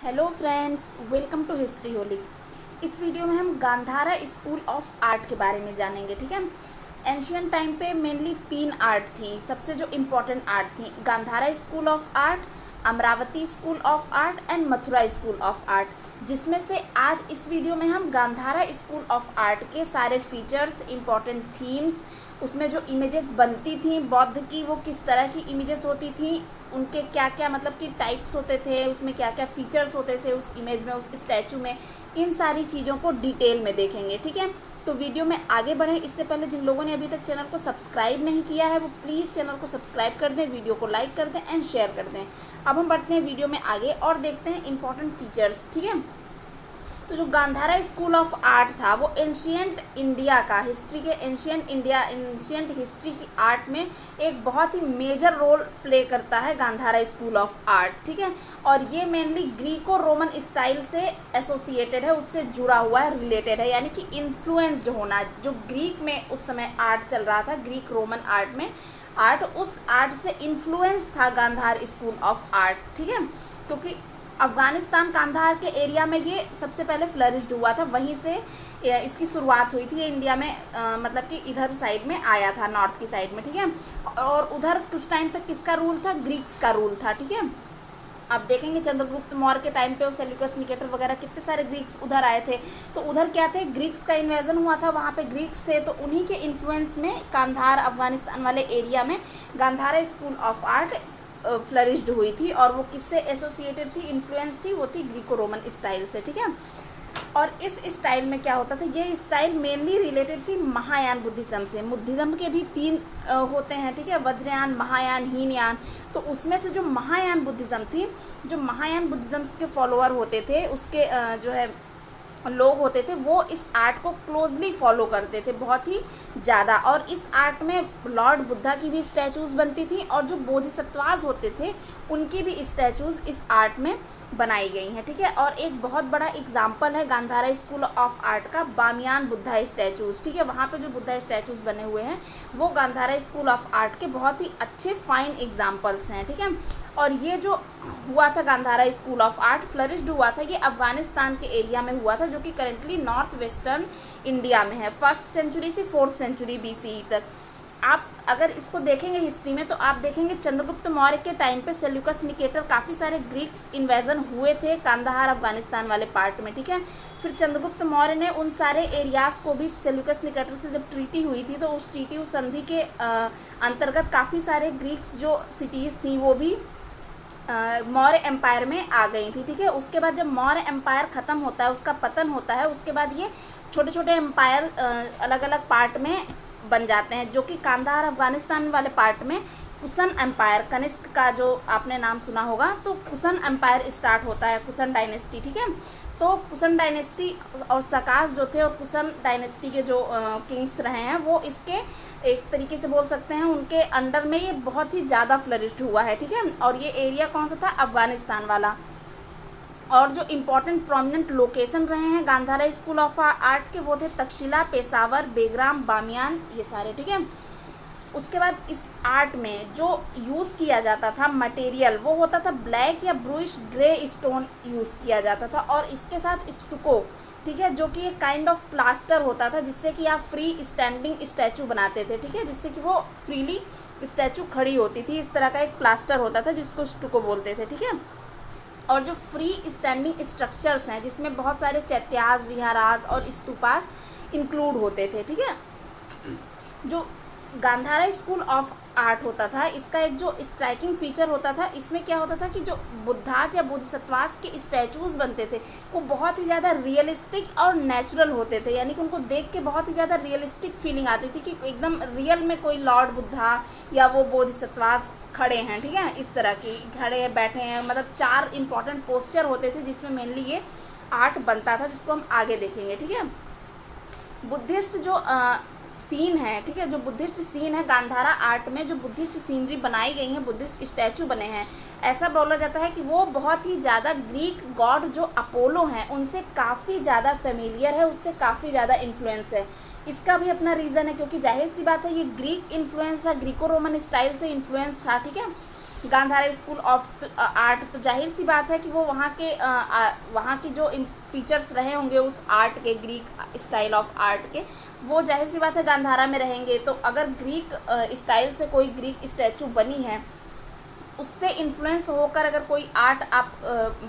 Hello friends, welcome to history holy. इस video में हम गांधारा स्कूल ऑफ आर्ट के बारे में जानेंगे। ठीक है, एंशियंट टाइम पे मेनली 3 आर्ट थी, सबसे जो इम्पोर्टेंट आर्ट थी Gandhara school of art, Amaravati school of art and Mathura school of art, जिसमें से आज इस वीडियो में हम गांधारा स्कूल ऑफ आर्ट के सारे फीचर्स, इम्पॉर्टेंट थीम्स, उसमें जो इमेजेस बनती थी बौद्ध की, वो किस तरह की इमेजेस होती थी, उनके क्या क्या मतलब कि टाइप्स होते थे, उसमें क्या क्या फीचर्स होते थे उस इमेज में, उस स्टैचू में, इन सारी चीज़ों को डिटेल में देखेंगे। ठीक है, तो वीडियो में आगे बढ़ें इससे पहले जिन लोगों ने अभी तक चैनल को सब्सक्राइब नहीं किया है वो प्लीज़ चैनल को सब्सक्राइब कर दें, वीडियो को लाइक कर दें एंड शेयर कर दें। अब हम बढ़ते हैं वीडियो में आगे और देखते हैं इंपॉर्टेंट फीचर्स। ठीक है, तो जो गांधारा स्कूल ऑफ आर्ट था वो एंशियंट इंडिया का, हिस्ट्री के एंशियंट हिस्ट्री की आर्ट में एक बहुत ही मेजर रोल प्ले करता है गांधारा स्कूल ऑफ आर्ट। ठीक है, और ये मेनली ग्रीको रोमन स्टाइल से एसोसिएटेड है, उससे जुड़ा हुआ है, रिलेटेड है, यानी कि इन्फ्लुएंस्ड होना। जो ग्रीक में उस समय आर्ट चल रहा था, ग्रीक रोमन आर्ट में आर्ट, उस आर्ट से इन्फ्लुएंस था गांधार स्कूल ऑफ आर्ट। ठीक है, क्योंकि अफ़गानिस्तान कांधार के एरिया में ये सबसे पहले फ्लरिश्ड हुआ था, वहीं से इसकी शुरुआत हुई थी। ये इंडिया में मतलब कि इधर साइड में आया था, नॉर्थ की साइड में। ठीक है, और उधर कुछ टाइम तक किसका रूल था? ग्रीक्स का रूल था। ठीक है, अब देखेंगे चंद्रगुप्त मौर्य के टाइम पे, सेल्यूकस निकेटर वगैरह कितने सारे ग्रीक्स उधर आए थे, तो उधर क्या थे, ग्रीक्स का इन्वेजन हुआ था, वहाँ पे ग्रीक्स थे, तो उन्हीं के इन्फ्लुएंस में कांधार अफगानिस्तान वाले एरिया में Gandhara school of art flourished हुई थी। और वो किससे एसोसिएटेड थी, इन्फ्लुएंस थी, वो थी ग्रीको रोमन स्टाइल से। ठीक है, और इस स्टाइल में क्या होता था, ये स्टाइल मेनली रिलेटेड थी महायान बुद्धिज्म से। बुद्धिज्म के भी 3 होते हैं। ठीक है, वज्रयान, महायान, हीनयान। तो उसमें से जो महायान बुद्धिज्म थी, जो महायान बुद्धिज्म के फॉलोअर होते थे, उसके जो है लोग होते थे, वो इस आर्ट को क्लोजली फॉलो करते थे बहुत ही ज़्यादा। और इस आर्ट में लॉर्ड बुद्धा की भी स्टैचूज़ बनती थी, और जो बोधिसत्वास होते थे उनकी भी स्टैचूज़ इस आर्ट में बनाई गई हैं। ठीक है, और एक बहुत बड़ा एग्जाम्पल है गांधारा स्कूल ऑफ आर्ट का बामियान बुद्धा स्टैचूज़। ठीक है, वहाँ पे जो बुद्धा स्टैचूज़ बने हुए हैं वो गांधारा स्कूल ऑफ आर्ट के बहुत ही अच्छे फाइन एग्जाम्पल्स हैं। ठीक है, और ये जो हुआ था Gandhara school of art flourished हुआ था, ये अफगानिस्तान के एरिया में हुआ था, जो कि करेंटली नॉर्थ वेस्टर्न इंडिया में है, 1st सेंचुरी से 4th सेंचुरी BCE तक। आप अगर इसको देखेंगे हिस्ट्री में, तो आप देखेंगे चंद्रगुप्त मौर्य के टाइम पे सेल्यूकस निकेटर, काफ़ी सारे ग्रीक्स इन्वेजन हुए थे कांधार अफगानिस्तान वाले पार्ट में। ठीक है, फिर चंद्रगुप्त मौर्य ने उन सारे एरियाज़ को भी, सेल्यूकस निकेटर से जब ट्रीटी हुई थी, तो उस ट्रीटी, उस संधि के अंतर्गत काफ़ी सारे ग्रीक्स जो सिटीज़ थी वो भी मौर्य एम्पायर में आ गई थी। ठीक है, उसके बाद जब मौर्य एम्पायर ख़त्म होता है, उसका पतन होता है, उसके बाद ये छोटे छोटे एम्पायर अलग अलग पार्ट में बन जाते हैं, जो कि कांधार अफगानिस्तान वाले पार्ट में कुशन एम्पायर, कनिष्क का जो आपने नाम सुना होगा, तो कुशन एम्पायर स्टार्ट होता है, कुशन डायनेस्टी। ठीक है, तो कुशन डायनेस्टी और सकास जो थे, और कुशन डायनेस्टी के जो किंग्स रहे हैं, वो इसके एक तरीके से बोल सकते हैं उनके अंडर में ये बहुत ही ज़्यादा फ्लरिश्ड हुआ है। ठीक है, और ये एरिया कौन सा था? अफगानिस्तान वाला। और जो इम्पोर्टेंट प्रोमिनेंट लोकेशन रहे हैं गांधारा स्कूल ऑफ आर्ट के, वो थे तक्षशिला, पेशावर, बेग्राम, बामियान, ये सारे। ठीक है, उसके बाद इस आर्ट में जो यूज़ किया जाता था मटेरियल, वो होता था ब्लैक या ब्लूइश ग्रे स्टोन यूज़ किया जाता था, और इसके साथ स्टुको। ठीक है, जो कि एक काइंड ऑफ प्लास्टर होता था, जिससे कि आप फ्री स्टैंडिंग स्टैचू बनाते थे। ठीक है, जिससे कि वो फ्रीली स्टैचू खड़ी होती थी, इस तरह का एक प्लास्टर होता था जिसको स्टुको बोलते थे। ठीक है, और जो फ्री स्टैंडिंग स्ट्रक्चर्स हैं, जिसमें बहुत सारे चैत्यास, विहारास और स्तूपास इंक्लूड होते थे। ठीक है, जो गांधारा स्कूल ऑफ आर्ट होता था, इसका एक जो स्ट्राइकिंग फीचर होता था, इसमें क्या होता था कि जो बुद्धास या बोधिसत्वास के स्टैचूज़ बनते थे वो बहुत ही ज़्यादा रियलिस्टिक और नेचुरल होते थे, यानी कि उनको देख के बहुत ही ज़्यादा रियलिस्टिक फीलिंग आती थी कि एकदम रियल में कोई लॉर्ड बुद्धा या वो बोधिसत्वास खड़े हैं। ठीक है, इस तरह के खड़े हैं, बैठे हैं, मतलब 4 इंपॉर्टेंट पोस्चर होते थे जिसमें मेनली ये आर्ट बनता था, जिसको हम आगे देखेंगे। ठीक है, बुद्धिस्ट जो सीन है, ठीक है, जो बुद्धिस्ट सीन है गांधारा आर्ट में, जो बुद्धिस्ट सीनरी बनाई गई हैं, बुद्धिस्ट स्टैचू बने हैं, ऐसा बोला जाता है कि वो बहुत ही ज़्यादा ग्रीक गॉड जो अपोलो हैं उनसे काफ़ी ज़्यादा फेमिलियर है, उससे काफ़ी ज़्यादा इन्फ्लुएंस है। इसका भी अपना रीज़न है, क्योंकि जाहिर सी बात है ये ग्रीक इन्फ्लुएंस था, ग्रीको रोमन स्टाइल से इन्फ्लुएंस था। ठीक है, गांधारा स्कूल ऑफ आर्ट, तो जाहिर सी बात है कि वो वहाँ के जो फीचर्स रहे होंगे उस आर्ट के, ग्रीक स्टाइल ऑफ आर्ट के, वो जाहिर सी बात है गांधारा में रहेंगे। तो अगर ग्रीक स्टाइल से कोई ग्रीक स्टैचू बनी है, उससे इन्फ्लुएंस होकर अगर कोई आर्ट आप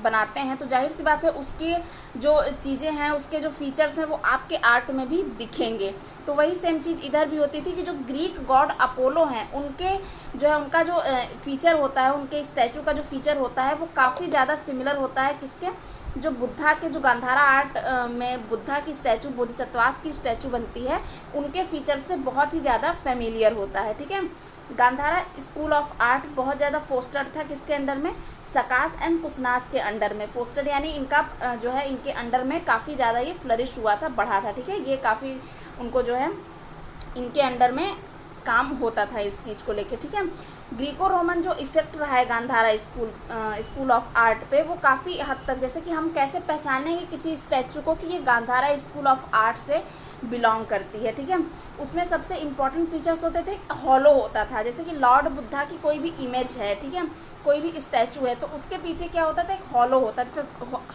बनाते हैं, तो जाहिर सी बात है उसकी जो चीज़ें हैं, उसके जो फीचर्स हैं, वो आपके आर्ट में भी दिखेंगे। तो वही सेम चीज़ इधर भी होती थी कि जो ग्रीक गॉड अपोलो हैं, उनके जो है उनका जो फीचर होता है, उनके स्टैचू का जो फीचर होता है, वो काफ़ी ज़्यादा सिमिलर होता है किसके, जो बुद्धा के, जो गांधारा आर्ट में बुद्धा की स्टैचू, बोधिसत्वास की स्टैचू बनती है, उनके फीचर से बहुत ही ज़्यादा फेमिलियर होता है। ठीक है, गांधारा स्कूल ऑफ आर्ट बहुत ज़्यादा फोस्टर था किसके अंडर में, सकास एंड कुसनास के अंडर में। फोस्टर यानी इनका जो है इनके अंडर में काफ़ी ज़्यादा ये फ्लरिश हुआ था, बढ़ा था। ठीक है, ये काफ़ी उनको जो है इनके अंडर में काम होता था इस चीज़ को लेके। ठीक है, ग्रीको रोमन जो इफ़ेक्ट रहा है गांधारा स्कूल ऑफ आर्ट पे, वो काफ़ी हद तक, जैसे कि हम कैसे पहचानेंगे किसी स्टैचू को कि ये गांधारा स्कूल ऑफ आर्ट से बिलोंग करती है। ठीक है, उसमें सबसे इम्पॉर्टेंट फीचर्स होते थे, हॉलो होता था। जैसे कि लॉर्ड बुद्धा की कोई भी इमेज है, ठीक है, कोई भी स्टैचू है, तो उसके पीछे क्या होता था, एक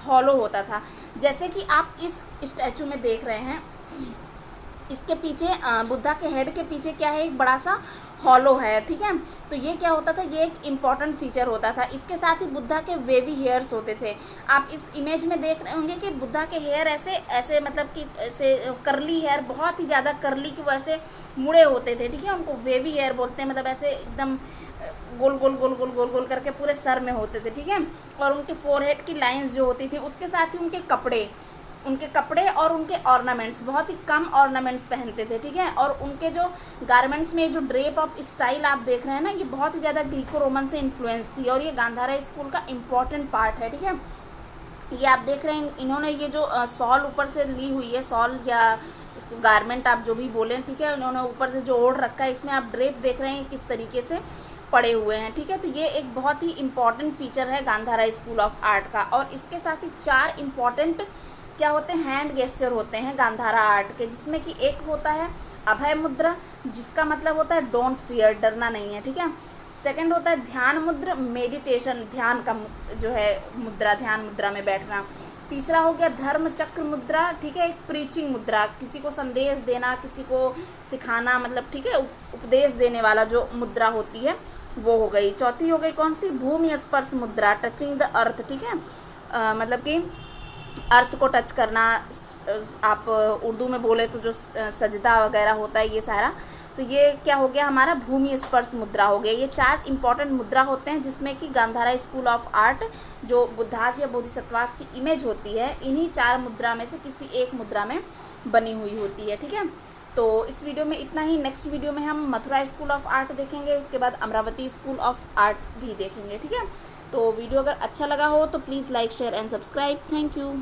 हॉलो होता था। जैसे कि आप इस स्टैचू में देख रहे हैं, इसके पीछे बुद्धा के हेड के पीछे क्या है, एक बड़ा सा हॉलो है। ठीक है, तो ये क्या होता था, ये एक इम्पॉर्टेंट फीचर होता था। इसके साथ ही बुद्धा के वेवी हेयर्स होते थे। आप इस इमेज में देख रहे होंगे कि बुद्धा के हेयर ऐसे ऐसे, मतलब कि ऐसे करली हेयर, बहुत ही ज़्यादा करली, कि वो ऐसे मुड़े होते थे। ठीक है, उनको वेवी हेयर बोलते हैं, मतलब ऐसे एकदम गोल गोल गोल गोल गोल गोल करके पूरे सर में होते थे। ठीक है, और उनके फोरहेड की लाइंस जो होती थी, उसके साथ ही उनके कपड़े और उनके ऑर्नामेंट्स, बहुत ही कम ऑर्नामेंट्स पहनते थे। ठीक है, और उनके जो गारमेंट्स में जो ड्रेप ऑफ स्टाइल आप देख रहे हैं ना, ये बहुत ही ज़्यादा ग्रीको रोमन से इन्फ्लुएंस थी, और ये गांधारा स्कूल का इम्पॉर्टेंट पार्ट है। ठीक है, ये आप देख रहे हैं, इन्होंने ये जो शॉल ऊपर से ली हुई है, शॉल या इसको गारमेंट आप जो भी बोलें, ठीक है, इन्होंने ऊपर से जो ओढ़ रखा है, इसमें आप ड्रेप देख रहे हैं किस तरीके से पड़े हुए हैं। ठीक है, तो ये एक बहुत ही इम्पॉर्टेंट फीचर है गांधारा स्कूल ऑफ आर्ट का। और इसके साथ ही 4 इम्पॉर्टेंट क्या होते हैं, हैंड गेस्चर होते हैं गांधारा आर्ट के, जिसमें कि एक होता है अभय मुद्रा, जिसका मतलब होता है डोंट फियर, डरना नहीं है। ठीक है, सेकंड होता है ध्यान मुद्रा, मेडिटेशन, ध्यान का जो है मुद्रा, ध्यान मुद्रा में बैठना। तीसरा हो गया धर्म चक्र मुद्रा, ठीक है, एक प्रीचिंग मुद्रा, किसी को संदेश देना, किसी को सिखाना, मतलब ठीक है, उपदेश देने वाला जो मुद्रा होती है वो हो गई। चौथी हो गई कौन सी, भूमि स्पर्श मुद्रा, टचिंग द अर्थ। ठीक है, मतलब कि अर्थ को टच करना, आप उर्दू में बोले तो जो सजदा वगैरह होता है ये सारा, तो ये क्या हो गया हमारा, भूमि स्पर्श मुद्रा हो गया। ये 4 इंपॉर्टेंट मुद्रा होते हैं, जिसमें कि गांधारा स्कूल ऑफ आर्ट जो बुद्धास या बोधिसत्वास की इमेज होती है, इन्हीं 4 मुद्रा में से किसी एक मुद्रा में बनी हुई होती है। ठीक है, तो इस वीडियो में इतना ही। नेक्स्ट वीडियो में हम मथुरा स्कूल ऑफ आर्ट देखेंगे, उसके बाद अमरावती स्कूल ऑफ आर्ट भी देखेंगे। ठीक है, तो वीडियो अगर अच्छा लगा हो तो please like, share and subscribe. Thank you.